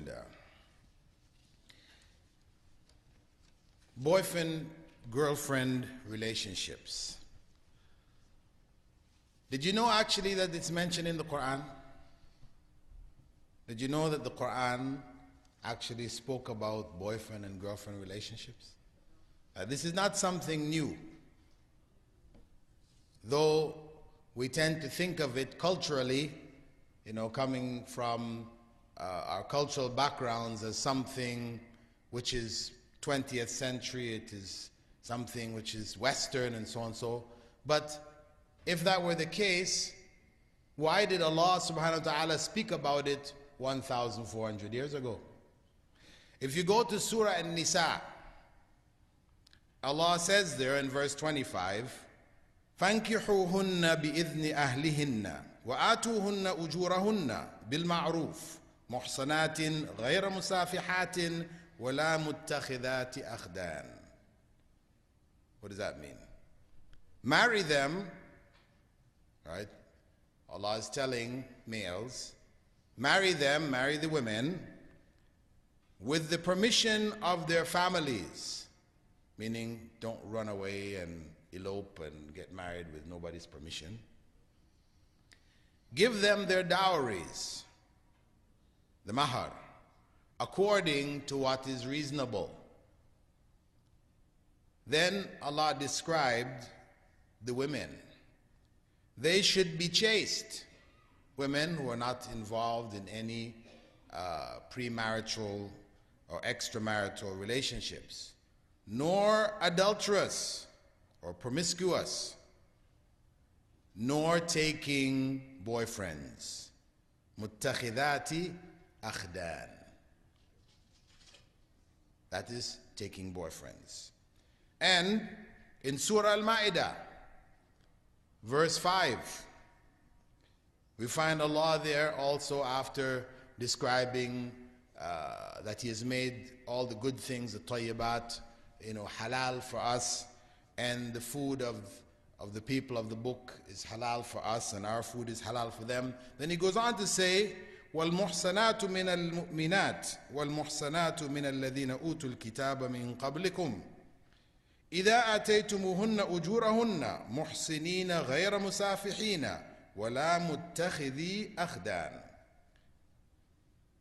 Alhamdulillah. Boyfriend-girlfriend relationships. Did you know actually that it's mentioned in the Quran? Did you know that the Quran actually spoke about boyfriend and girlfriend relationships? This is not something new. Though we tend to think of it culturally, coming from our cultural backgrounds as something which is 20th century, it is something which is Western and so on and so. But if that were the case, why did Allah subhanahu wa ta'ala speak about it 1,400 years ago? If you go to Surah An-Nisa, Allah says there in verse 25, فَانْكِحُوهُنَّ بِإِذْنِ أَهْلِهِنَّ وَآتُوهُنَّ أُجُورَهُنَّ بِالْمَعْرُوفِ مُحْصَنَاتٍ غَيْرَ مُسَافِحَاتٍ وَلَا مُتَّخِذَاتِ أَخْدَانٍ. What does that mean? Marry them, right? Allah is telling males, marry them, marry the women, with the permission of their families. Meaning, don't run away and elope and get married with nobody's permission. Give them their dowries, the mahar, according to what is reasonable. Then Allah described the women. They should be chaste. Women who are not involved in any premarital or extramarital relationships, nor adulterous or promiscuous, nor taking boyfriends. Muttakhidati akhdan. That is taking boyfriends. And in Surah Al-Ma'idah, verse 5, we find Allah there also after describing that He has made all the good things, the tayyibat, halal for us, and the food of the people of the book is halal for us, and our food is halal for them. Then He goes on to say, وَالْمُحْصَنَاتُ مِنَ الْمُؤْمِنَاتِ وَالْمُحْصَنَاتُ مِنَ الَّذِينَ أُوتُوا الْكِتَابَ مِنْ قَبْلِكُمْ إِذَا آتَيْتُمُوهُنَّ أُجُورَهُنَّ مُحْصِنِينَ غَيْرَ مُسَافِحِينَ وَلَا مُتَّخِذِي أَخْدَانٍ.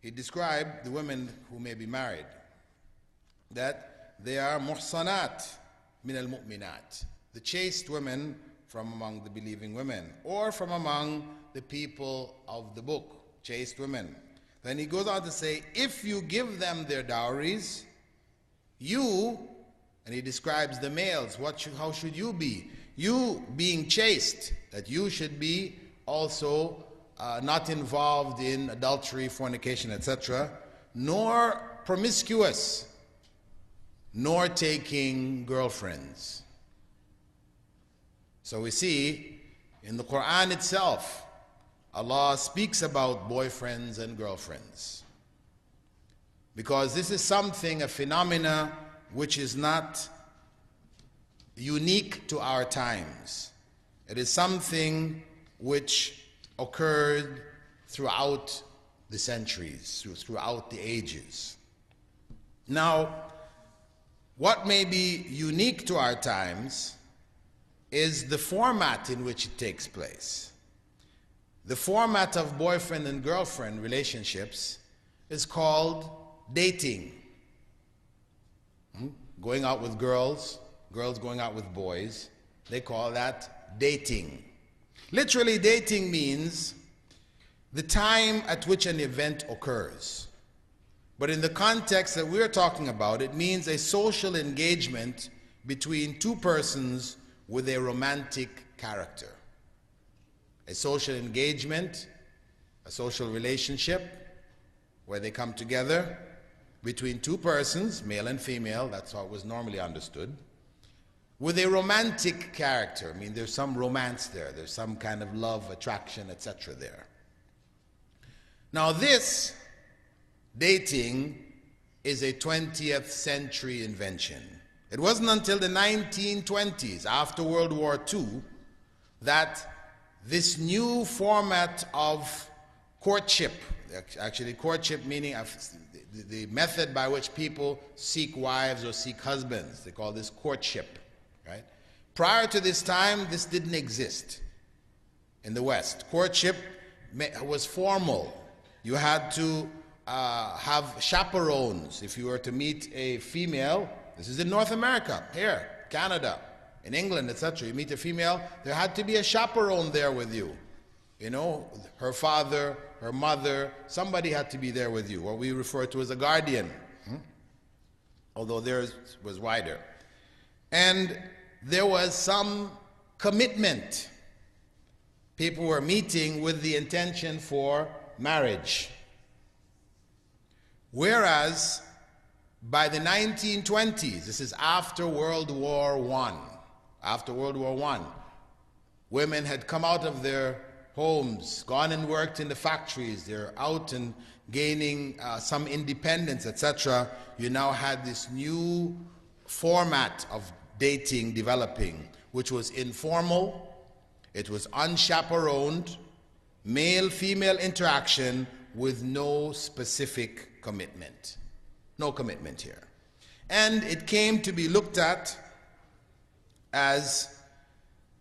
He described the women who may be married, that they are muhsanat min al-mu'minat, the chaste women from among the believing women, or from among the people of the book, chaste women. Then he goes on to say, if you give them their dowries, you, and he describes the males, how should you be? You being chaste, that you should be also not involved in adultery, fornication, etc., nor promiscuous, nor taking girlfriends. So we see in the Quran itself, Allah speaks about boyfriends and girlfriends, because this is something, a phenomena which is not unique to our times. It is something which occurred throughout the centuries, throughout the ages. Now, what may be unique to our times is the format in which it takes place. The format of boyfriend and girlfriend relationships is called dating. Going out with girls, girls going out with boys, they call that dating. Literally, dating means the time at which an event occurs. But in the context that we're talking about, it means a social engagement between two persons with a romantic character. A social engagement, a social relationship, where they come together between two persons, male and female, that's how it was normally understood, with a romantic character. I mean, there's some romance there, there's some kind of love, attraction, etc. there. Now this dating is a 20th century invention. It wasn't until the 1920s, after World War II, that this new format of courtship, Actually, courtship meaning the method by which people seek wives or seek husbands. They call this courtship, right? Prior to this time, this didn't exist in the West. Courtship was formal. You had to have chaperones. If you were to meet a female, this is in North America, here, Canada, in England, etc. You meet a female, there had to be a chaperone there with you. You know, her father, her mother, somebody had to be there with you, what we refer to as a guardian, although theirs was wider. And there was some commitment. People were meeting with the intention for marriage. Whereas by the 1920s, this is after World War I, women had come out of their homes, gone and worked in the factories, they're out and gaining some independence, etc. You now had this new format of dating developing, which was informal, it was unchaperoned, male-female interaction with no specific commitment. No commitment here. And it came to be looked at as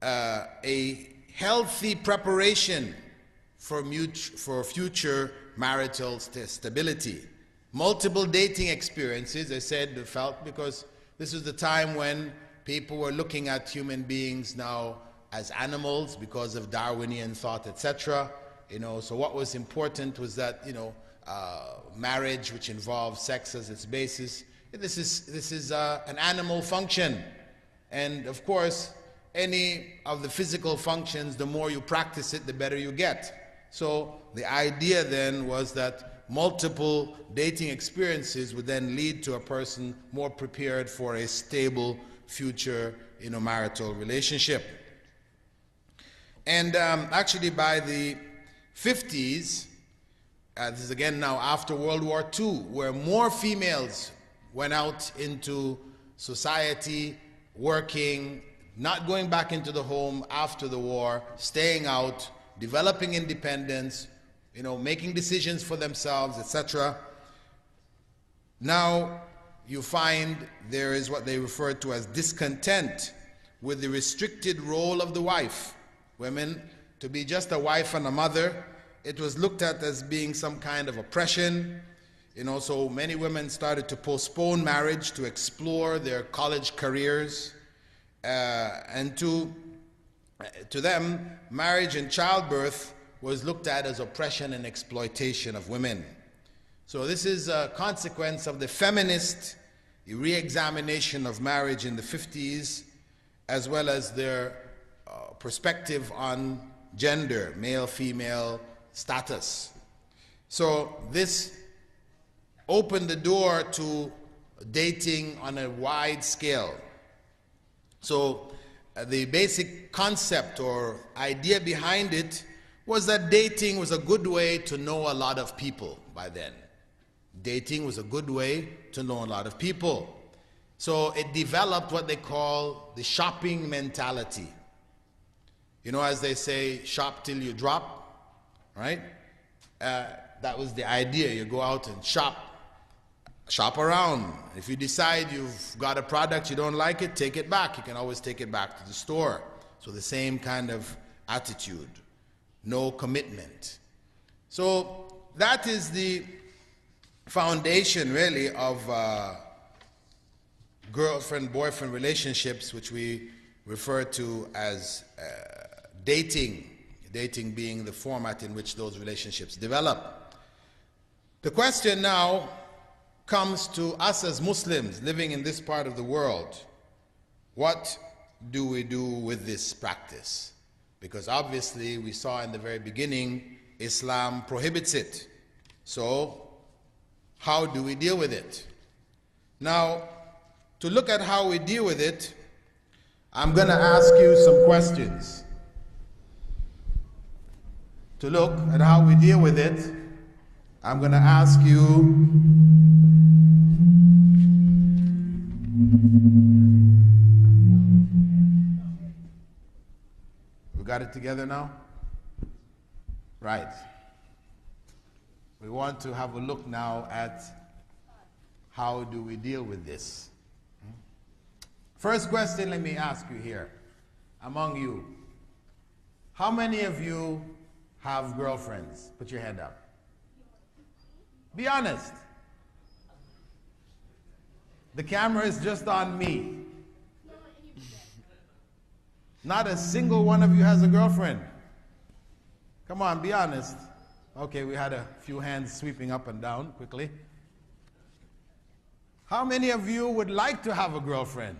a healthy preparation for future marital stability. Multiple dating experiences, I said, felt, because this was the time when people were looking at human beings now as animals because of Darwinian thought, etc. You know, so what was important was that, you know, marriage, which involves sex as its basis, this is an animal function, and of course, any of the physical functions, the more you practice it, the better you get. So the idea then was that multiple dating experiences would then lead to a person more prepared for a stable future, you know, marital relationship. And actually by the 50s, this is again now after World War II, where more females went out into society, working, not going back into the home after the war, staying out, developing independence, you know, making decisions for themselves, etc. Now you find there is what they refer to as discontent with the restricted role of the wife. Women, to be just a wife and a mother, it was looked at as being some kind of oppression. You know, so many women started to postpone marriage to explore their college careers. And to them, marriage and childbirth was looked at as oppression and exploitation of women. So this is a consequence of the feminist re-examination of marriage in the 50s, as well as their perspective on gender, male-female status. So this opened the door to dating on a wide scale. So the basic concept or idea behind it was that dating was a good way to know a lot of people by then. Dating was a good way to know a lot of people. So it developed what they call the shopping mentality. You know, as they say, shop till you drop, right? That was the idea. You go out and shop around. If you decide you've got a product, you don't like it, take it back. You can always take it back to the store. So the same kind of attitude, no commitment. So that is the foundation really of girlfriend-boyfriend relationships, which we refer to as dating being the format in which those relationships develop. The question now comes to us as Muslims living in this part of the world. What do we do with this practice? Because obviously we saw in the very beginning, Islam prohibits it. So how do we deal with it? Now, to look at how we deal with it, I'm going to ask you some questions. To look at how we deal with it, I'm going to ask you we got it together now? Right. we want to have a look now at how do we deal with this. First question, let me ask you here, among you. How many of you have girlfriends? Put your hand up. Be honest. The camera is just on me. Not a single one of you has a girlfriend. Come on, be honest. Okay, we had a few hands sweeping up and down quickly. How many of you would like to have a girlfriend?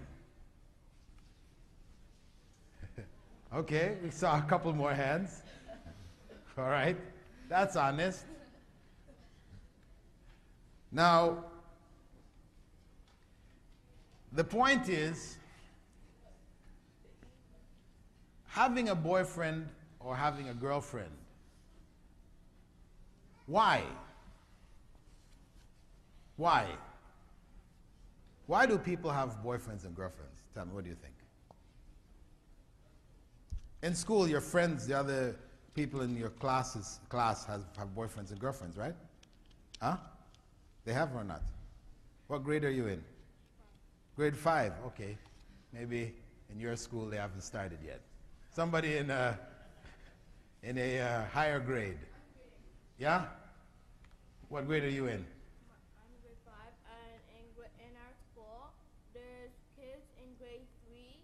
Okay, we saw a couple more hands. All right, that's honest. Now, the point is, having a boyfriend or having a girlfriend, why? Why? Why do people have boyfriends and girlfriends? Tell me, what do you think? In school, your friends, the other people in your class have boyfriends and girlfriends, right? Huh? They have or not? What grade are you in? Grade 5, okay. Maybe in your school they haven't started yet. Somebody in a higher grade. Yeah? What grade are you in? I'm grade 5, and in our school, there's kids in grade 3.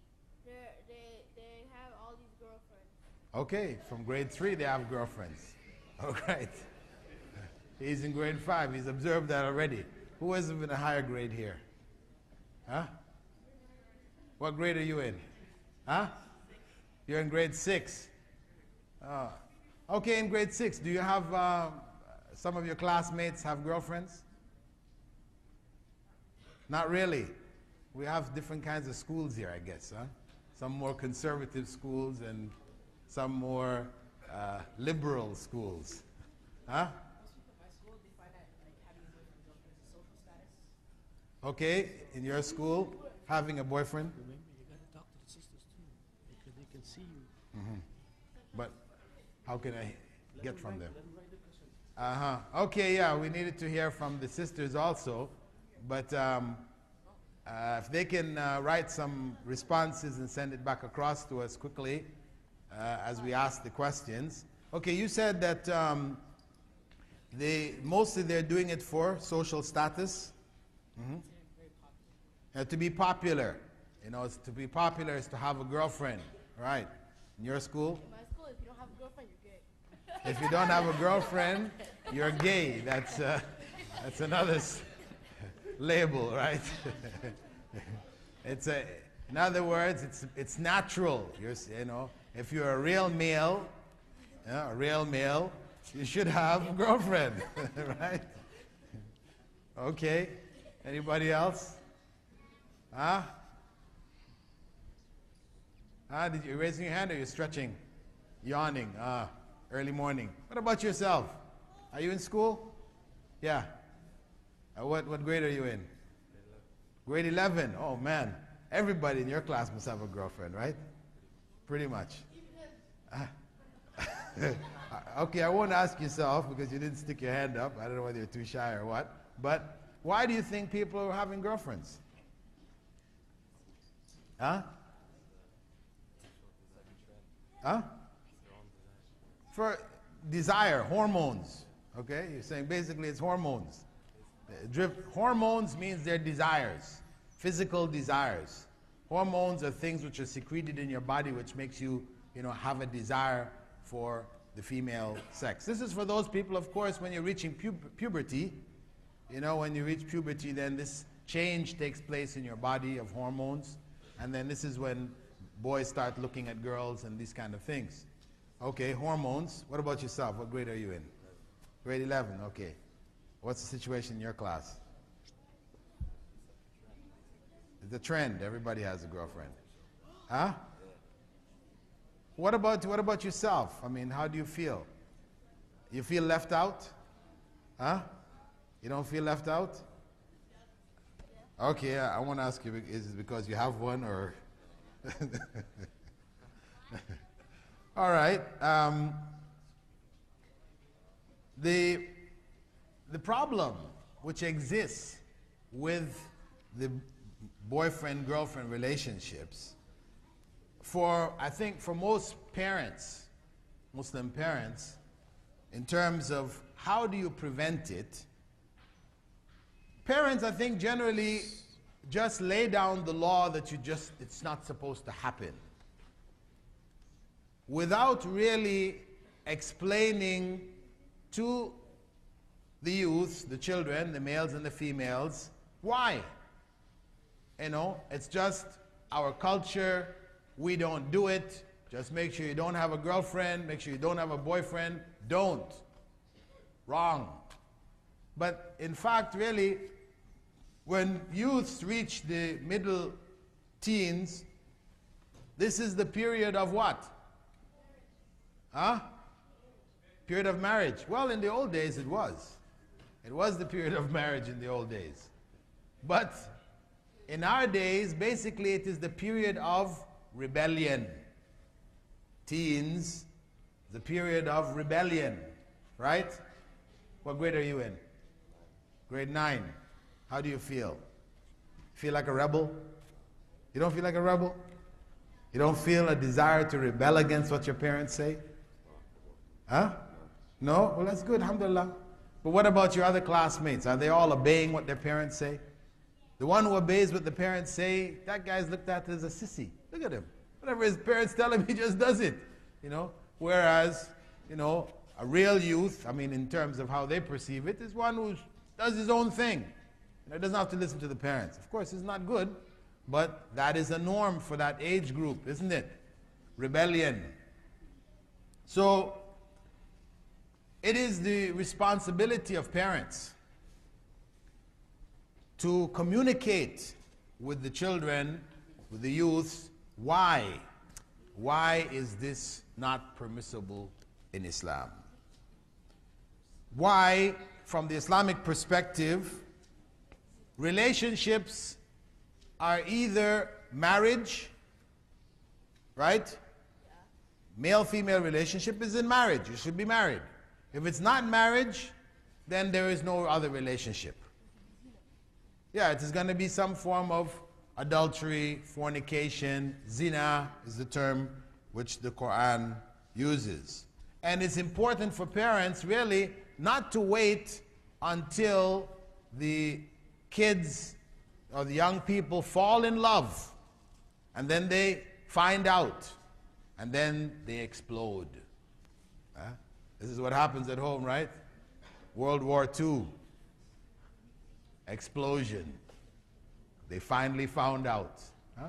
They have all these girlfriends. Okay, from grade 3 they have girlfriends. All right. He's in grade 5. He's observed that already. Who is in a higher grade here? Huh? What grade are you in? Huh? You're in grade 6. Okay, in grade 6, do you have some of your classmates have girlfriends? Not really. We have different kinds of schools here, I guess. Huh? Some more conservative schools and some more liberal schools. Huh? Okay, in your school, having a boyfriend? Remember, you got to talk to the sisters too, because they can see you. Mm-hmm. But how can I get from them? Let them write the question. Uh-huh. Okay, yeah, we needed to hear from the sisters also. But if they can write some responses and send it back across to us quickly as we ask the questions. Okay, you said that mostly they're doing it for social status. Mm-hmm. To be popular. You know, to be popular is to have a girlfriend, right? In your school? In my school, if you don't have a girlfriend, you're gay. If you don't have a girlfriend, you're gay. That's another label, right? In other words, it's natural. You know, if you're a real male, you should have a girlfriend, right? Okay. Anybody else? Huh? Did you raise your hand or you're stretching? Yawning. Early morning. What about yourself? Are you in school? Yeah. What grade are you in? Grade 11. Oh man. Everybody in your class must have a girlfriend, right? Pretty much. Okay, I won't ask yourself because you didn't stick your hand up. I don't know whether you're too shy or what. But why do you think people are having girlfriends? Huh? Huh? For desire, hormones. Okay? You're saying basically it's hormones. Hormones means they're desires, physical desires. Hormones are things which are secreted in your body which makes you, have a desire for the female sex. This is for those people, of course, when you're reaching puberty. When you reach puberty, then this change takes place in your body of hormones. And then this is when boys start looking at girls and these kind of things. Okay, hormones. What about yourself? What grade are you in? Grade 11, okay. What's the situation in your class? It's a trend. Everybody has a girlfriend. Huh? What about yourself? I mean, how do you feel? You feel left out? Huh? You don't feel left out? Okay, I want to ask you, is it because you have one or? All right. the problem which exists with the boyfriend-girlfriend relationships, I think for most parents, Muslim parents, in terms of how do you prevent it, parents, I think, generally just lay down the law that it's not supposed to happen, without really explaining to the youth, the children, the males and the females, why. You know, it's just our culture, we don't do it. Just make sure you don't have a girlfriend, make sure you don't have a boyfriend. Don't. Wrong. But in fact, really, when youths reach the middle teens, this is the period of what? Huh? Period of marriage. Well, in the old days it was. It was the period of marriage in the old days. But in our days, basically it is the period of rebellion. Teens, the period of rebellion, right? What grade are you in? Grade 9. How do you feel? Feel like a rebel? You don't feel like a rebel? You don't feel a desire to rebel against what your parents say? Huh? No? Well, that's good, alhamdulillah. But what about your other classmates? Are they all obeying what their parents say? The one who obeys what the parents say, that guy's looked at as a sissy. Look at him. Whatever his parents tell him, he just does it. You know? Whereas, you know, a real youth, I mean, in terms of how they perceive it, is one who does his own thing. You know, doesn't have to listen to the parents. Of course, it's not good, but that is a norm for that age group, isn't it? Rebellion. So, it is the responsibility of parents to communicate with the children, with the youth, why? Why is this not permissible in Islam? Why, from the Islamic perspective, relationships are either marriage, right? Male-female relationship is in marriage. You should be married. If it's not marriage, then there is no other relationship. Yeah, it is going to be some form of adultery, fornication, zina is the term which the Quran uses. And it's important for parents really not to wait until the kids or the young people fall in love and then they find out and then they explode. Huh? This is what happens at home, right? World War II. Explosion. They finally found out. Huh?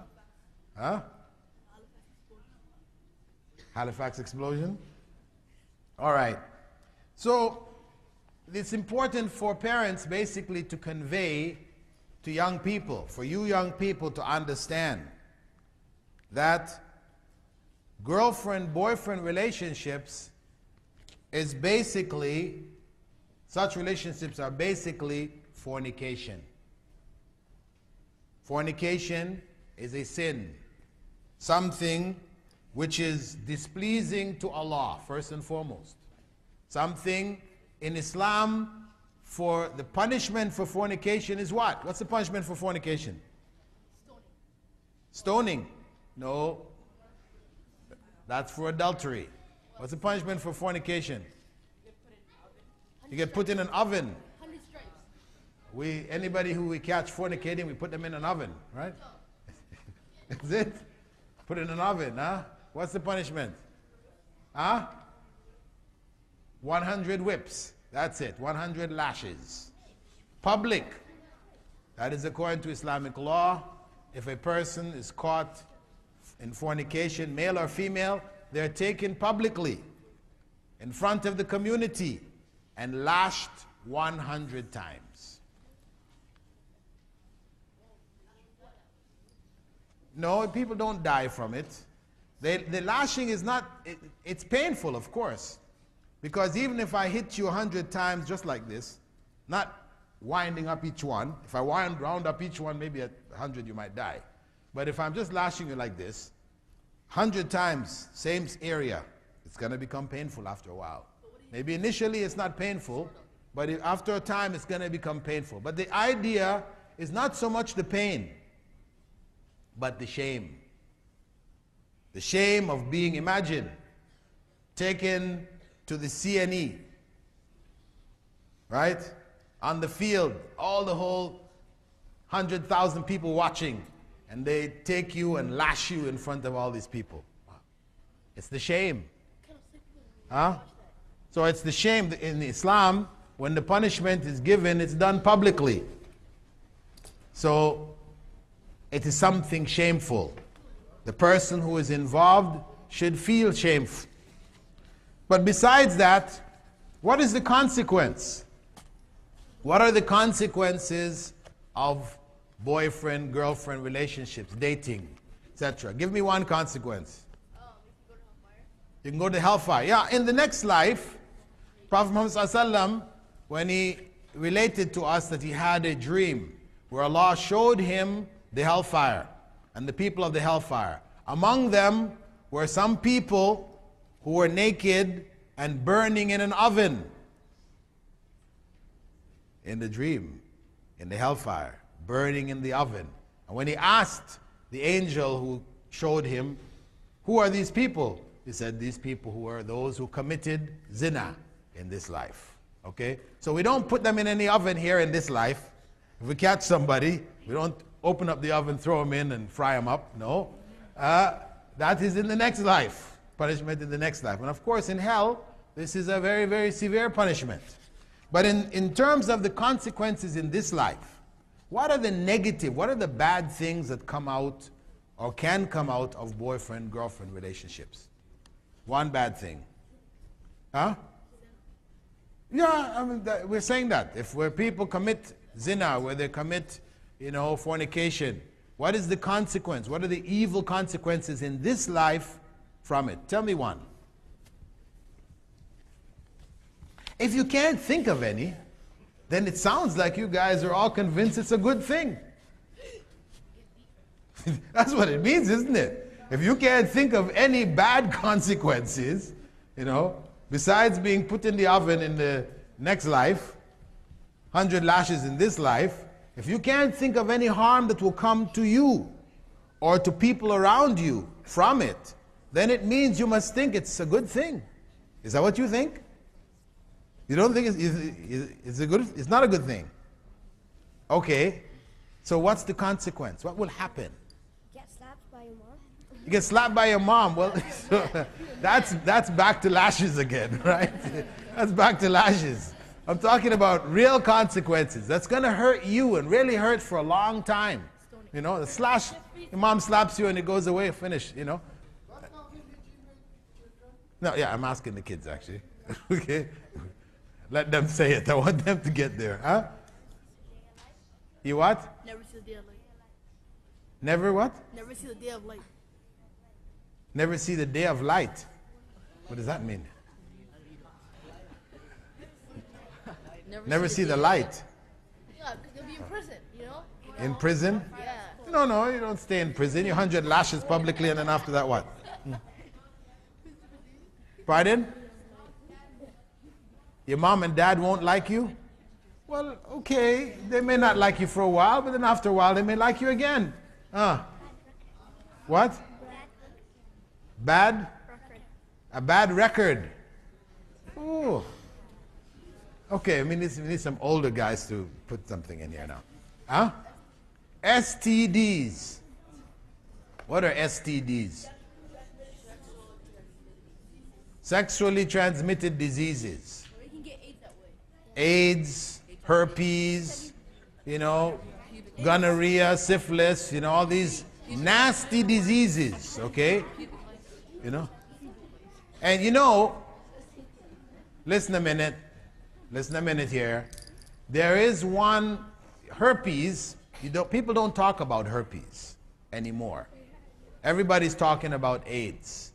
Huh? Halifax explosion? All right. So, it's important for parents basically to convey to young people, for you young people to understand that girlfriend-boyfriend relationships is basically, such relationships are basically fornication. Fornication is a sin, something which is displeasing to Allah, first and foremost. Something in Islam, for the punishment for fornication is what? What's the punishment for fornication? Stoning. No. That's for adultery. What's the punishment for fornication? You get put in an oven. Anybody who we catch fornicating, we put them in an oven, right? That's it? Put in an oven, huh? What's the punishment? Huh? 100 whips. That's it. 100 lashes. Public. That is according to Islamic law. If a person is caught in fornication, male or female, they're taken publicly in front of the community and lashed 100 times. No, people don't die from it. The lashing is not, it's painful, of course. Because even if I hit you 100 times just like this, not winding up each one, if I round up each one, maybe at 100 you might die. But if I'm just lashing you like this, 100 times, same area, it's going to become painful after a while. Maybe initially it's not painful, but after a time it's going to become painful. But the idea is not so much the pain, but the shame. The shame of being, imagine, taken to the CNE, right? On the field, the whole 100,000 people watching, and they take you and lash you in front of all these people. It's the shame. Huh? So it's the shame. In Islam, when the punishment is given, it's done publicly. So it is something shameful. The person who is involved should feel shameful. But besides that, what is the consequence? What are the consequences of boyfriend, girlfriend relationships, dating, etc.? Give me one consequence. You can go to hellfire. Yeah, in the next life, Prophet Muhammad ﷺ, when he related to us that he had a dream where Allah showed him the hellfire and the people of the hellfire. Among them were some people who were naked and burning in an oven. In the dream, in the hellfire, burning in the oven. And when he asked the angel who showed him, who are these people? He said, these people who are those who committed zina in this life. Okay? So we don't put them in any oven here in this life. If we catch somebody, we don't open up the oven, throw them in and fry them up. No. That is in the next life. Punishment in the next life. And of course in hell, this is a very, very severe punishment. But in terms of the consequences in this life, what are the negative, what are the bad things that come out or can come out of boyfriend-girlfriend relationships? One bad thing. Huh? Yeah, I mean, we're saying that. Where people commit zina, where they commit, fornication, what is the consequence? What are the evil consequences in this life from it? Tell me one. If you can't think of any, then it sounds like you guys are all convinced it's a good thing. That's what it means, isn't it? If you can't think of any bad consequences, besides being put in the oven in the next life, 100 lashes in this life, if you can't think of any harm that will come to you or to people around you from it, then it means you must think it's a good thing. Is that what you think? You don't think it's not a good thing? Okay, so what's the consequence? What will happen? Get slapped by your mom. You get slapped by your mom. Well, so that's back to lashes again, right? That's back to lashes. I'm talking about real consequences. That's going to hurt you and really hurt for a long time. The slash, your mom slaps you and it goes away, finished, No, yeah, I'm asking the kids actually. Okay. Let them say it. I want them to get there. Huh? You what? Never see the day of light. Never what? Never see the day of light. Never see the day of light. What does that mean? Never see the light. Yeah, because they'll be in prison, In prison? Yeah. No, you don't stay in prison. You're 100 lashes publicly and then after that what? Pardon? Your mom and dad won't like you? Well, okay, they may not like you for a while, but then after a while they may like you again. What? Bad? A bad record. Oh. Okay, we need some older guys to put something in here now. Huh? STDs. What are STDs? Sexually transmitted diseases. AIDS, herpes, gonorrhea, syphilis, all these nasty diseases, okay? And listen a minute here. There is one, herpes, people don't talk about herpes anymore. Everybody's talking about AIDS.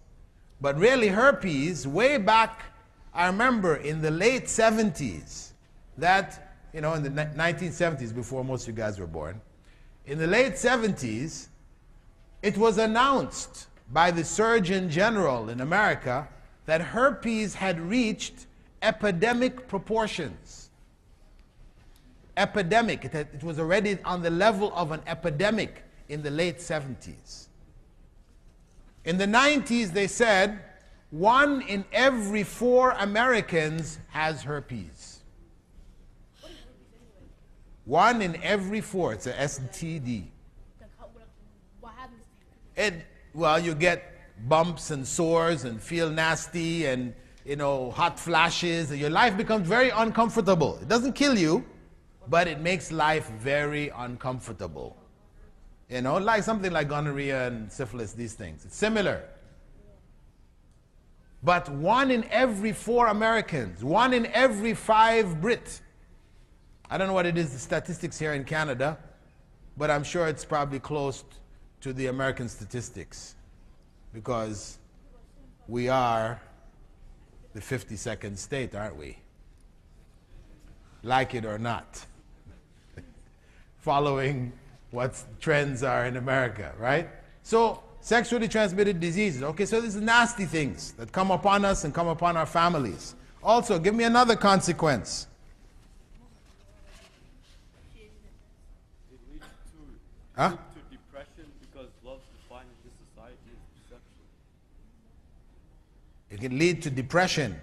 But really herpes, way back, I remember in the late 70s, that, in the 1970s, before most of you guys were born, in the late 70s, it was announced by the Surgeon General in America that herpes had reached epidemic proportions. epidemic. It was already on the level of an epidemic in the late 70s. In the 90s, they said 1 in every 4 Americans has herpes. 1 in every 4. It's a STD. What happens to you? Well, you get bumps and sores and feel nasty and, hot flashes. And your life becomes very uncomfortable. It doesn't kill you, but it makes life very uncomfortable. Like something like gonorrhea and syphilis, these things. It's similar. But 1 in every 4 Americans, 1 in every 5 Brits. I don't know what it is, the statistics here in Canada, but I'm sure it's probably close to the American statistics because we are the 52nd state, aren't we? Like it or not. Following what trends are in America, right? So, sexually transmitted diseases. Okay, so these are nasty things that come upon us and come upon our families. Also, give me another consequence. It leads Huh? to depression because love defined in this society is deception. It can lead to depression.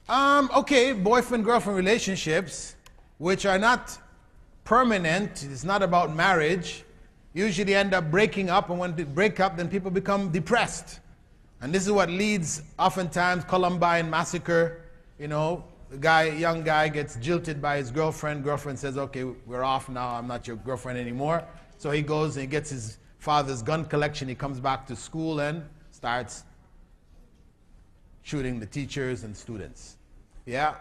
Okay, boyfriend-girlfriend relationships, which are not permanent, it's not about marriage, usually end up breaking up, and when they break up, then people become depressed. And this is what leads, oftentimes, Columbine massacre. Young guy gets jilted by his girlfriend. Girlfriend says, okay, we're off now, I'm not your girlfriend anymore. So he goes and he gets his father's gun collection, he comes back to school and starts shooting the teachers and students. Yeah?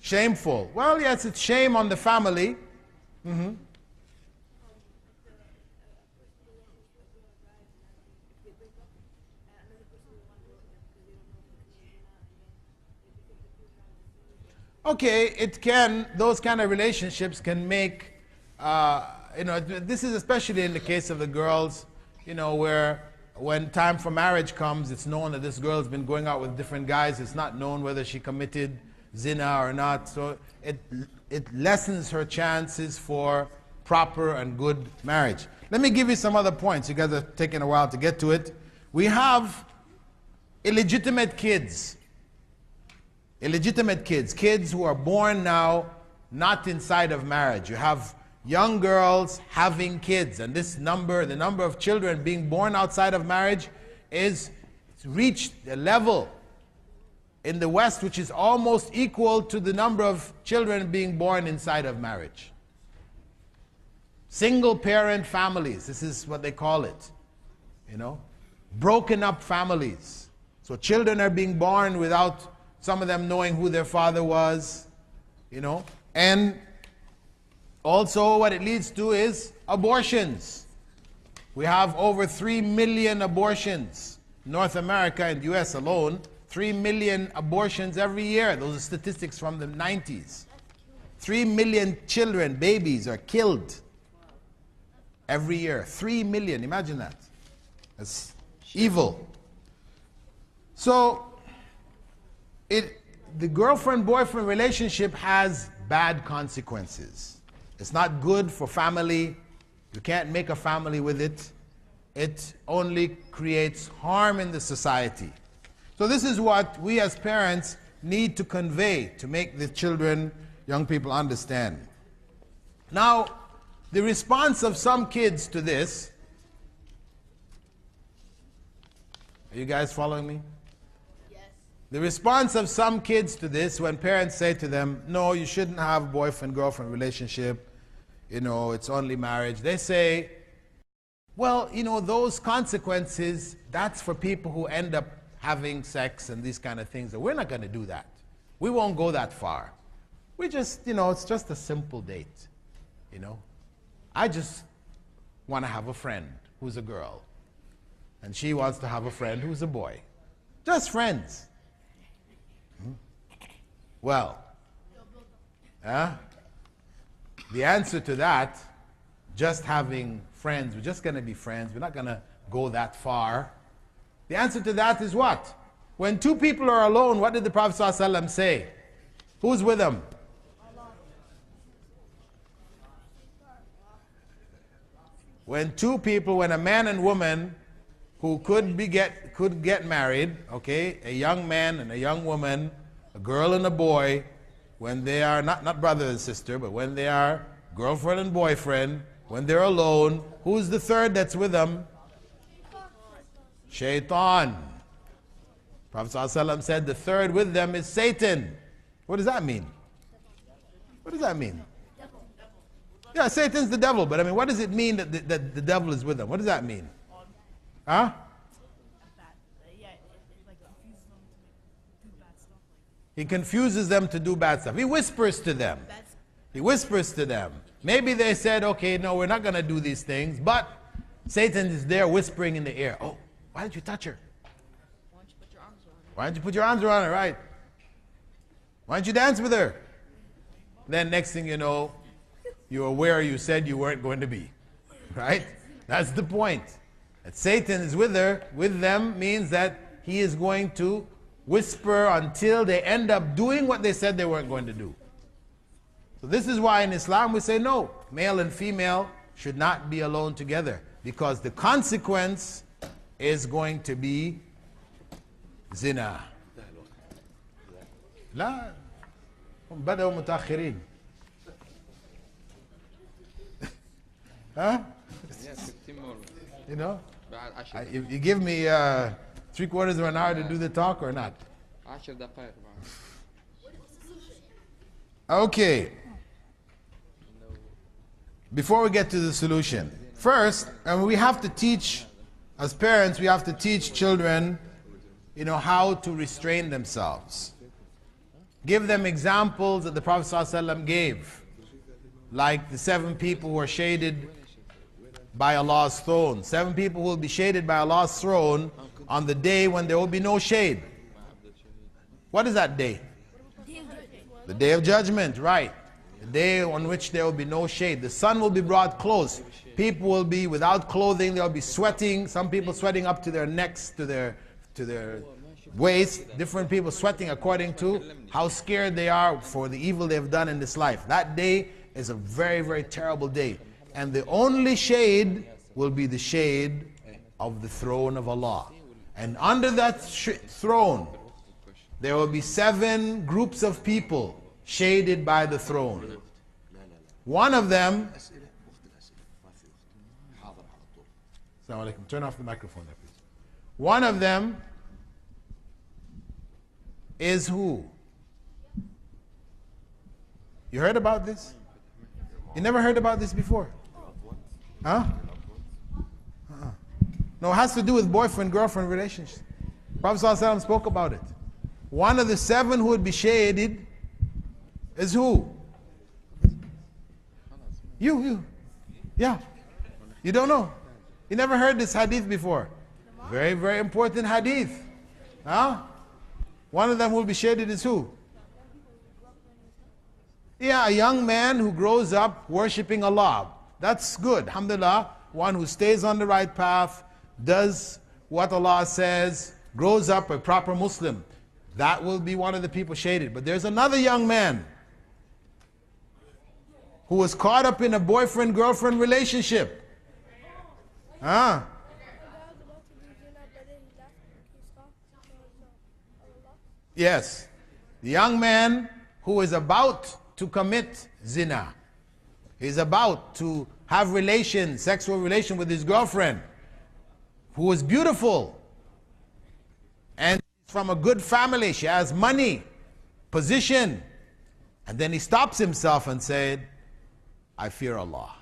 Shameful. Well, yes, it's shame on the family. Okay, those kind of relationships can make, this is especially in the case of the girls, where when time for marriage comes, it's known that this girl has been going out with different guys. It's not known whether she committed zina or not. So it lessens her chances for proper and good marriage. Let me give you some other points. You guys are taking a while to get to it. We have illegitimate kids. Illegitimate kids. Kids who are born now not inside of marriage. You have young girls having kids, and the number of children being born outside of marriage is reached a level in the West which is almost equal to the number of children being born inside of marriage. Single parent families, this is what they call it. Broken up families. So children are being born without some of them knowing who their father was, and also what it leads to is abortions. We have over 3 million abortions. North America and US alone, 3 million abortions every year. Those are statistics from the 90s. 3 million children, babies, are killed every year. 3 million, imagine that. That's evil. So, the girlfriend-boyfriend relationship has bad consequences. It's not good for family. You can't make a family with it. It only creates harm in the society. So this is what we as parents need to convey to make the children, young people understand. Now, the response of some kids to this, are you guys following me? The response of some kids to this, when parents say to them, no, you shouldn't have a boyfriend-girlfriend relationship, it's only marriage. They say, well, those consequences, that's for people who end up having sex and these kind of things. We're not going to do that. We won't go that far. We just, it's just a simple date, I just want to have a friend who's a girl, and she wants to have a friend who's a boy. Just friends. Well, the answer to that, just having friends, we're just going to be friends, we're not going to go that far, The answer to that is what? When two people are alone, what did the Prophet ﷺ say? Who's with them? When two people, when a man and woman who could get married, okay, a young man and a young woman, a girl and a boy, when they are not brother and sister, but when they are girlfriend and boyfriend, when they're alone, who's the third that's with them? Shaitan. Prophet ﷺ said the third with them is Satan. What does that mean? What does that mean? Yeah, Satan's the devil, but I mean, what does it mean that the devil is with them? What does that mean? Huh? He confuses them to do bad stuff. He whispers to them. He whispers to them. Maybe they said, okay, no, we're not going to do these things, but Satan is there whispering in the ear. Oh, why did you touch her? Why don't you put your arms around her, right? Why don't you dance with her? Then next thing you know, you're aware you said you weren't going to be. Right? That's the point. That Satan is with her, with them, means that he is going to whisper until they end up doing what they said they weren't going to do. So this is why in Islam we say no, male and female should not be alone together, because the consequence is going to be zina. لا هم بدأوا متأخرين. Huh? Yes, 15 more. You know? بعد 10 If you give me 3/4 of an hour to do the talk or not. 10 دقائق بعد. Okay. Before we get to the solution, first, we have to teach, as parents, we have to teach children, how to restrain themselves. Give them examples that the Prophet ﷺ gave, like the 7 people who are shaded by Allah's throne. 7 people will be shaded by Allah's throne on the day when there will be no shade. What is that day? The day of judgment, right. The day on which there will be no shade. The sun will be brought close. People will be without clothing. They'll be sweating. Some people sweating up to their necks, to their waist. Different people sweating according to how scared they are for the evil they've done in this life. That day is a very, very terrible day. And the only shade will be the shade of the throne of Allah. And under that throne, there will be 7 groups of people shaded by the throne. One of them, Assalamu alaikum, turn off the microphone there, please. One of them is who? You heard about this? You never heard about this before? Huh? No, it has to do with boyfriend-girlfriend relationships. Prophet ﷺ spoke about it. One of the 7 who would be shaded is who? You. Yeah. You don't know. You never heard this hadith before. Very, very important hadith. Huh? One of them who will be shaded is who? Yeah, a young man who grows up worshipping Allah. That's good. Alhamdulillah. One who stays on the right path, does what Allah says, grows up a proper Muslim. That will be one of the people shaded. But there's another young man who was caught up in a boyfriend-girlfriend relationship. Huh? Yes. The young man who is about to commit zina. He's about to have relations, sexual relation with his girlfriend, who was beautiful and from a good family. She has money, position. And then he stops himself and said, I fear Allah.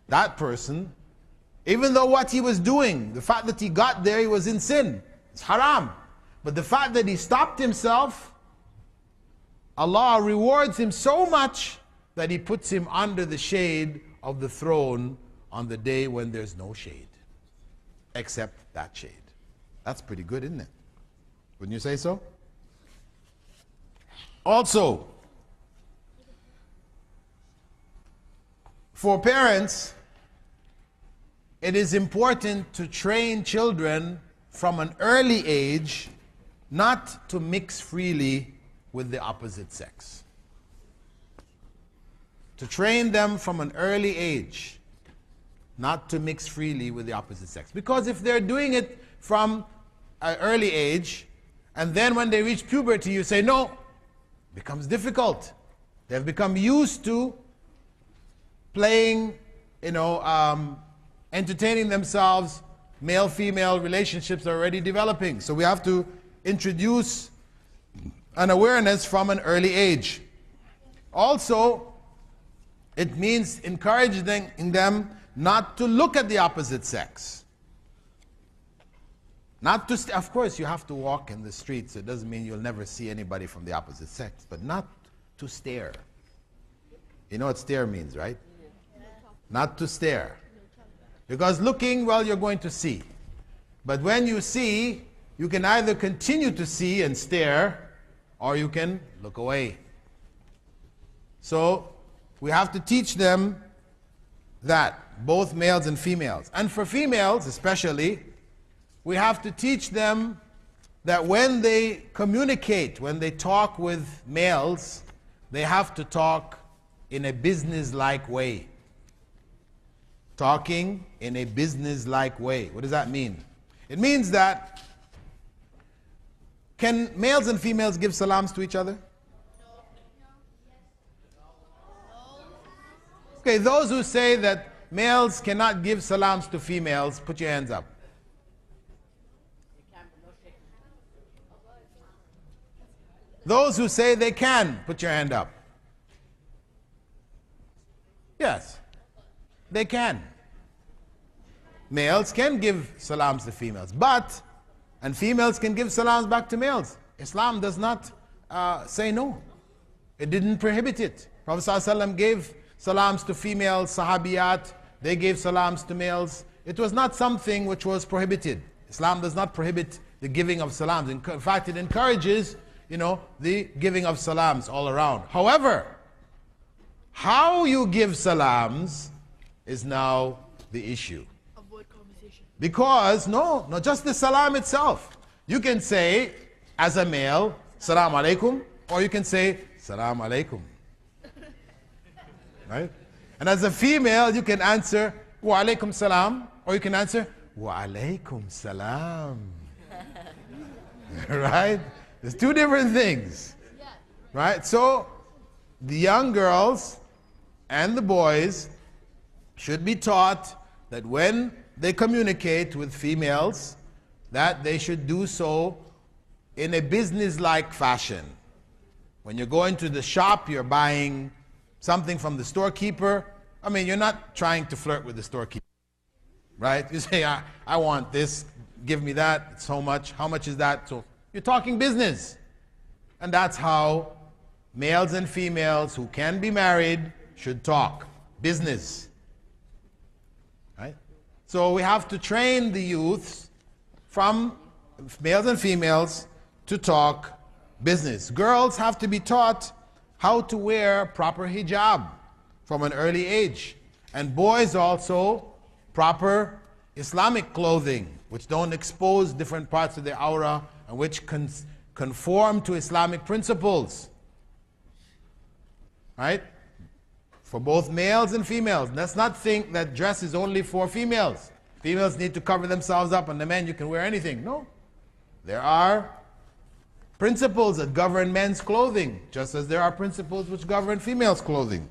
That person, even though what he was doing, the fact that he got there, he was in sin. It's haram. But the fact that he stopped himself, Allah rewards him so much that he puts him under the shade of the throne on the day when there's no shade, except that shade. That's pretty good, isn't it? Wouldn't you say so? Also, for parents, it is important to train children from an early age not to mix freely with the opposite sex. To train them from an early age not to mix freely with the opposite sex. Because if they're doing it from an early age, and then when they reach puberty you say no, it becomes difficult. They've become used to playing, entertaining themselves. Male-female relationships are already developing. So we have to introduce an awareness from an early age. Also, it means encouraging them not to look at the opposite sex. Not to, of course, you have to walk in the streets. It doesn't mean you'll never see anybody from the opposite sex, but not to stare. You know what stare means, right? Not to stare. Because looking, well, you're going to see. But when you see, you can either continue to see and stare, or you can look away. So we have to teach them that, both males and females. And for females especially, we have to teach them that when they communicate, when they talk with males, they have to talk in a business-like way. Talking in a business-like way. What does that mean? It means that, can males and females give salams to each other? Okay, those who say that males cannot give salams to females, put your hands up. Those who say they can, put your hand up. Yes, they can. Males can give salams to females, and females can give salams back to males. Islam does not say no. It didn't prohibit it. Prophet ﷺ gave salams to female sahabiyat, they gave salams to males. It was not something which was prohibited. Islam does not prohibit the giving of salams. In fact, it encourages, the giving of salams all around. However, how you give salams is now the issue. Avoid conversation. Because, no, just the salam itself. You can say, as a male, salam alaikum, or you can say, salam alaikum. Right? And as a female, you can answer, wa alaikum salam, or you can answer, wa alaikum salam. Right? There's two different things. Right? So, the young girls and the boys should be taught that when they communicate with females, that they should do so in a business-like fashion. When you go into the shop, you're buying something from the storekeeper. I mean, you're not trying to flirt with the storekeeper, right? You say, I want this, give me that, it's so much, how much is that? So you're talking business. And that's how males and females who can be married should talk business. Right? So we have to train the youths from males and females to talk business. Girls have to be taught how to wear proper hijab from an early age. And boys also proper Islamic clothing, which don't expose different parts of their aura and which conform to Islamic principles. Right? For both males and females. Let's not think that dress is only for females. Females need to cover themselves up, and the men, you can wear anything. No. There are principles that govern men's clothing, just as there are principles which govern females' clothing.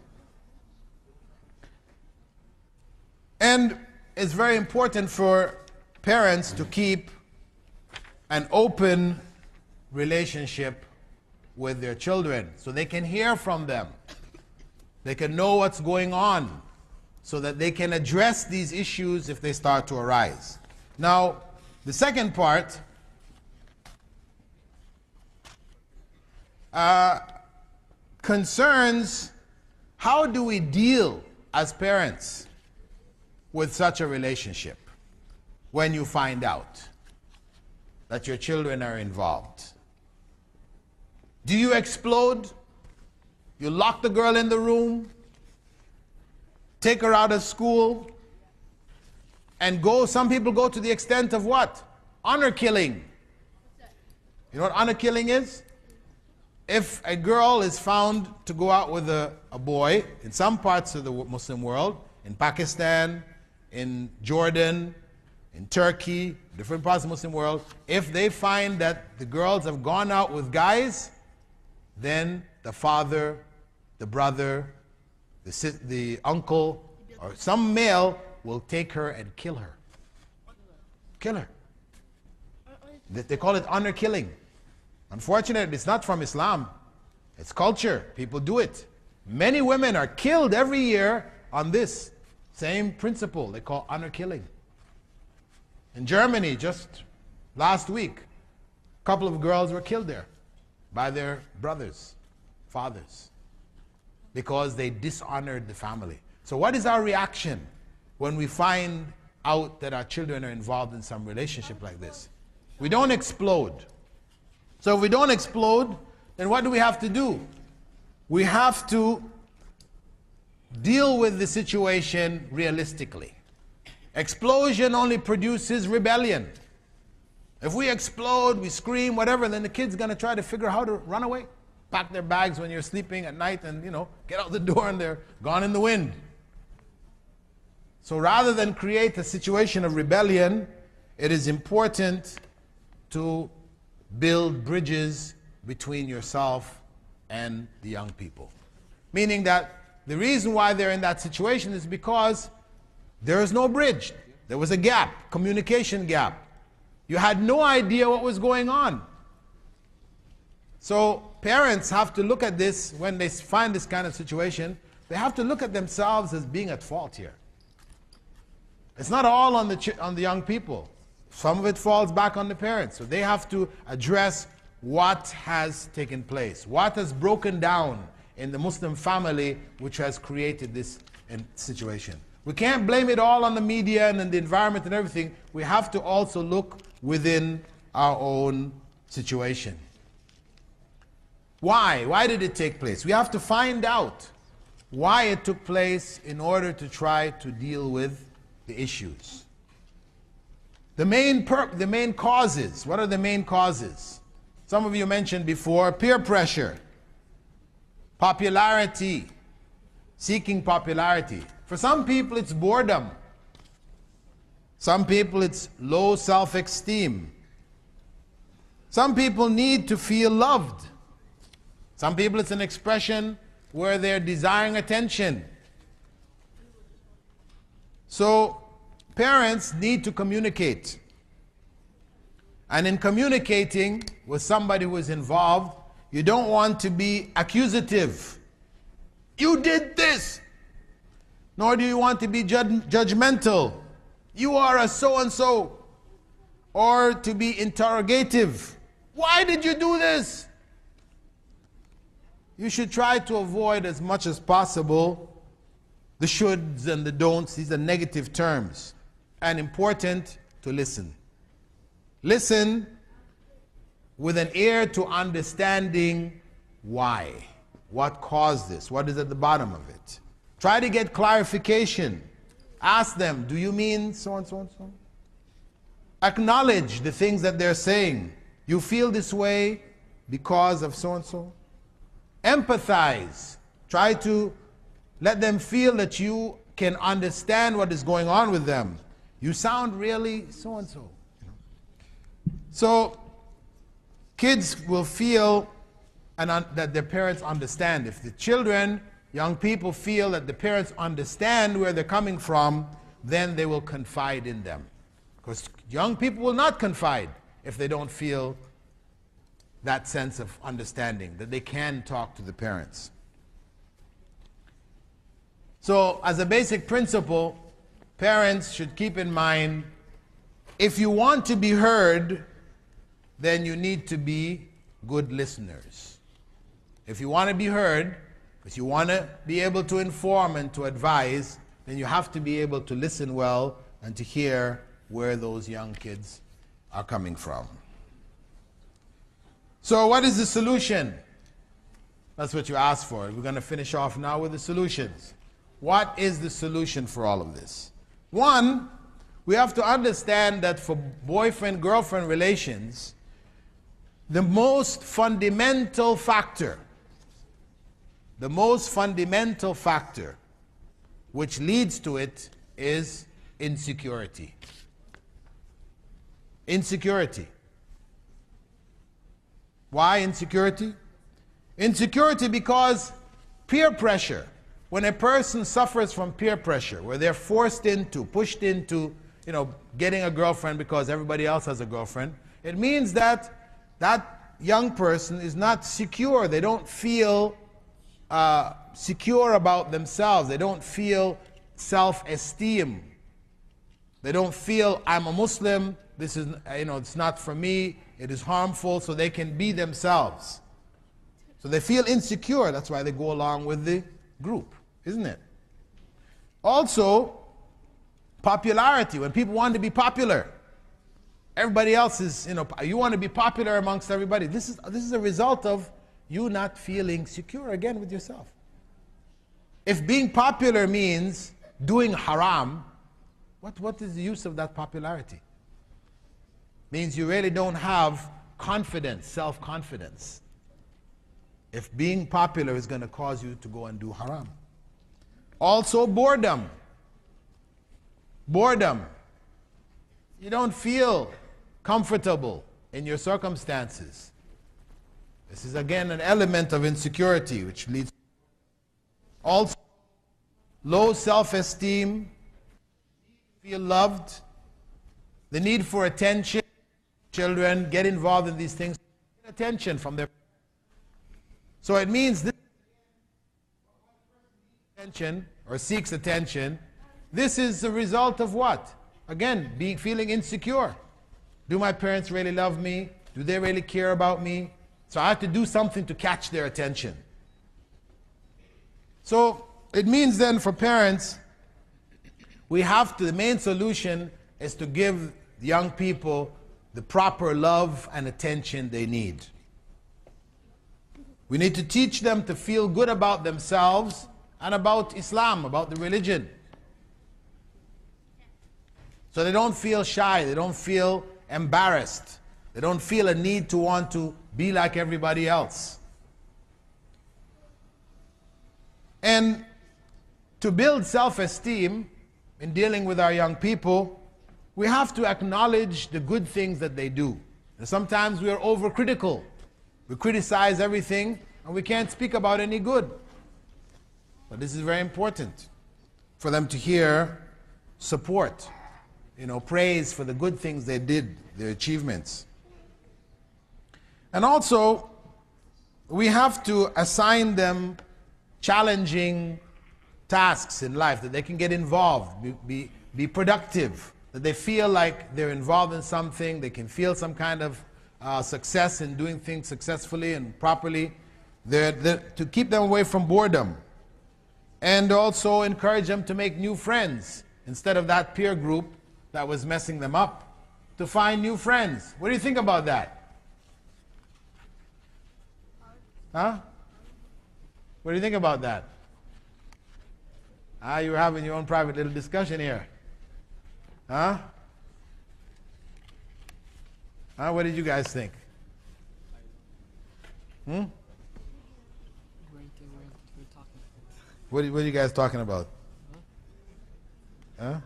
And it's very important for parents to keep an open relationship with their children so they can hear from them. They can know what's going on so that they can address these issues if they start to arise. Now, the second part concerns how do we deal as parents with such a relationship when you find out that your children are involved. Do you explode? You lock the girl in the room, take her out of school, And some people go to the extent of what? Honor killing. You know what honor killing is? If a girl is found to go out with a boy in some parts of the Muslim world, in Pakistan, in Jordan, in Turkey, different parts of the Muslim world, if they find that the girls have gone out with guys, then the father, the brother, the uncle, or some male will take her and kill her. Kill her. They call it honor killing. Unfortunately, it's not from Islam. It's culture. People do it. Many women are killed every year on this same principle they call honor killing. In Germany, just last week, a couple of girls were killed there by their brothers, fathers, because they dishonored the family. So what is our reaction when we find out that our children are involved in some relationship like this? We don't explode. So if we don't explode, then what do we have to do? We have to deal with the situation realistically. Explosion only produces rebellion. If we explode, we scream, whatever, then the kid's going to try to figure out how to run away. Pack their bags when you're sleeping at night and, get out the door and they're gone in the wind. So rather than create a situation of rebellion, it is important to build bridges between yourself and the young people. Meaning that the reason why they're in that situation is because there is no bridge. There was a gap, communication gap. You had no idea what was going on. So parents have to look at this when they find this kind of situation. They have to look at themselves as being at fault here. It's not all on the young people. Some of it falls back on the parents. So they have to address what has taken place, what has broken down in the Muslim family which has created this situation. We can't blame it all on the media and the environment and everything. We have to also look within our own situation. Why? Why did it take place? We have to find out why it took place in order to try to deal with the issues. The main causes. What are the main causes? Some of you mentioned before, peer pressure, popularity, seeking popularity. For some people it's boredom. Some people it's low self-esteem. Some people need to feel loved. Some people it's an expression where they're desiring attention. So parents need to communicate. And in communicating with somebody who is involved, you don't want to be accusative. You did this. Nor do you want to be judgmental. You are a so-and-so. Or to be interrogative. Why did you do this? You should try to avoid as much as possible the shoulds and the don'ts. These are negative terms. And important to listen. Listen with an ear to understanding why. What caused this? What is at the bottom of it? Try to get clarification. Ask them, do you mean so and so and so? Acknowledge the things that they're saying. You feel this way because of so and so. Empathize. Try to let them feel that you can understand what is going on with them. You sound really so and so. So kids will feel that their parents understand. If the children, young people feel that the parents understand where they're coming from, then they will confide in them. Because young people will not confide if they don't feel that sense of understanding, that they can talk to the parents. So as a basic principle, parents should keep in mind, if you want to be heard, then you need to be good listeners. If you want to be heard, if you want to be able to inform and to advise, then you have to be able to listen well and to hear where those young kids are coming from. So what is the solution? That's what you asked for. We're going to finish off now with the solutions. What is the solution for all of this? One, We have to understand that for boyfriend-girlfriend relations, the most fundamental factor which leads to it is insecurity. Insecurity. Why insecurity? Insecurity because peer pressure. When a person suffers from peer pressure, where they're pushed into, getting a girlfriend because everybody else has a girlfriend, it means that that young person is not secure. They don't feel secure about themselves. They don't feel self-esteem. They don't feel, I'm a Muslim, this is, it's not for me, it is harmful, so they can be themselves. So they feel insecure, that's why they go along with the group, isn't it? Also, popularity. When people want to be popular, everybody else is, you want to be popular amongst everybody. This is a result of you not feeling secure again with yourself. If being popular means doing haram, what is the use of that popularity? Means you really don't have confidence, self-confidence. If being popular is going to cause you to go and do haram. Also boredom. Boredom. You don't feel comfortable in your circumstances. This is again an element of insecurity which leads. Also low self-esteem, feel loved, the need for attention. Children get involved in these things, get attention from their. So it means this attention or seeks attention. This is the result of what? Again, feeling insecure. Do my parents really love me? Do they really care about me? So I have to do something to catch their attention. So it means then for parents, the main solution is to give young people the proper love and attention they need. We need to teach them to feel good about themselves and about Islam, about the religion. So they don't feel shy, they don't feel embarrassed, they don't feel a need to want to be like everybody else. And to build self-esteem in dealing with our young people, we have to acknowledge the good things that they do. And sometimes we are overcritical. We criticize everything and we can't speak about any good. But this is very important for them to hear support, praise for the good things they did, their achievements. And also, we have to assign them challenging tasks in life that they can get involved, be productive, that they feel like they're involved in something, they can feel some kind of success in doing things successfully and properly, to keep them away from boredom. And also encourage them to make new friends instead of that peer group that was messing them up, to find new friends. What do you think about that? Huh? What do you think about that? You're having your own private little discussion here. Huh? What did you guys think? Hmm? What are you guys talking about? Huh?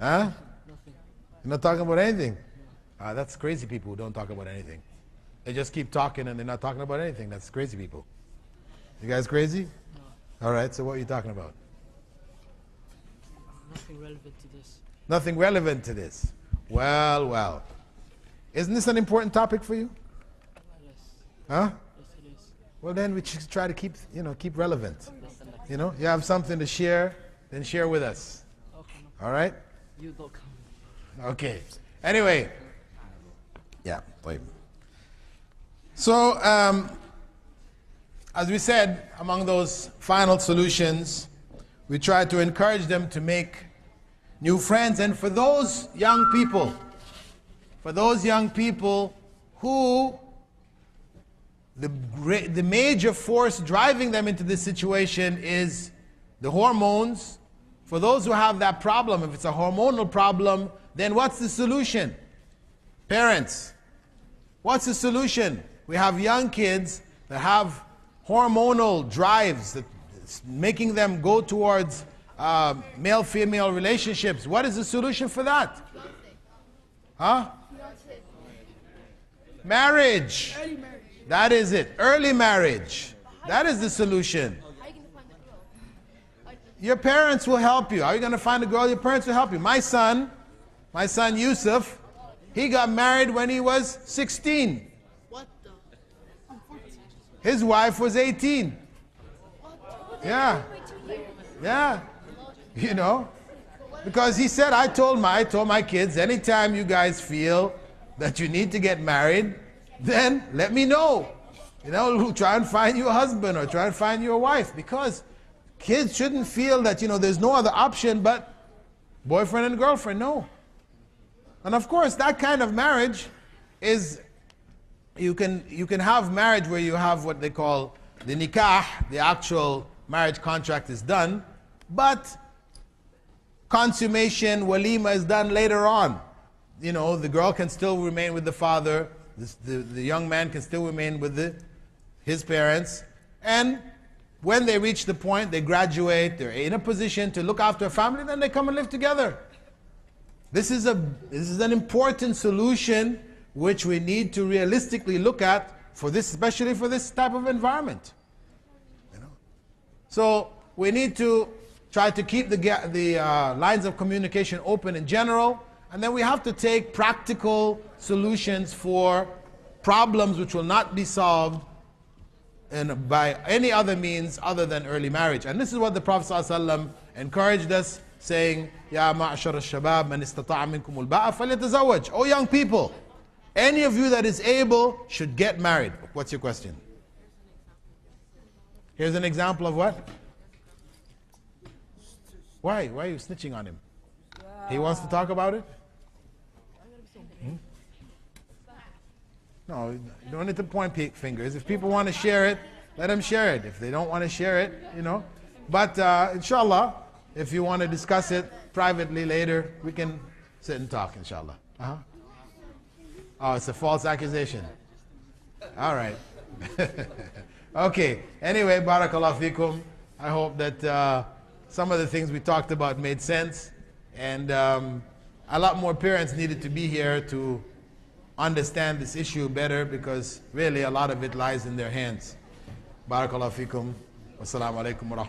Huh? Nothing. You're not talking about anything? No. That's crazy people who don't talk about anything. They just keep talking and they're not talking about anything. That's crazy people. You guys crazy? No. All right, so what are you talking about? Nothing relevant to this. Nothing relevant to this. Well. Isn't this an important topic for you? Yes. Huh? Yes, it is. Well, then we should try to keep relevant. You have something to share, then share with us. Okay. All right? You don't come. Okay. Anyway. Yeah, wait. So, as we said, among those final solutions, we try to encourage them to make new friends. And for those young people who the major force driving them into this situation is the hormones For those who have that problem, if it's a hormonal problem, then what's the solution? Parents, what's the solution? We have young kids that have hormonal drives that's making them go towards male-female relationships. What is the solution for that? Huh? Marriage. That is it. Early marriage. That is the solution. Your parents will help you. How are you going to find a girl? Your parents will help you. My son Yusuf, he got married when he was 16. What the? His wife was 18. Yeah. Yeah. You know, because he said, I told my kids, anytime you guys feel that you need to get married, then let me know. You know, we'll try and find you a husband or try and find you a wife, because kids shouldn't feel that, you know, there's no other option but boyfriend and girlfriend. No. And of course, that kind of marriage is, you can have marriage where you have what they call the nikah, the actual marriage contract is done, but consummation, walima is done later on. You know, the girl can still remain with the father, the young man can still remain with his parents, and when they reach the point, they graduate, they're in a position to look after a family, then they come and live together. This is an important solution which we need to realistically look at for this, especially for this type of environment. You know? So we need to try to keep the lines of communication open in general, and then we have to take practical solutions for problems which will not be solved by any other means other than early marriage. And this is what the Prophet ﷺ encouraged us, saying, Ya ma'ashar al-shabab man istata'a minkum al-ba'a falyatazawwaj. Oh young people, any of you that is able should get married. What's your question? Here's an example of what? Why? Why are you snitching on him? He wants to talk about it? No, you don't need to point fingers. If people want to share it, let them share it. If they don't want to share it, you know. But inshallah, if you want to discuss it privately later, we can sit and talk, inshallah. Oh, it's a false accusation. All right. Okay. Anyway, barakallahu fikum. I hope that some of the things we talked about made sense. And a lot more parents needed to be here to understand this issue better, because really a lot of it lies in their hands. Barakallahu fikum. Wassalamu alaikum wa rahmatullahi.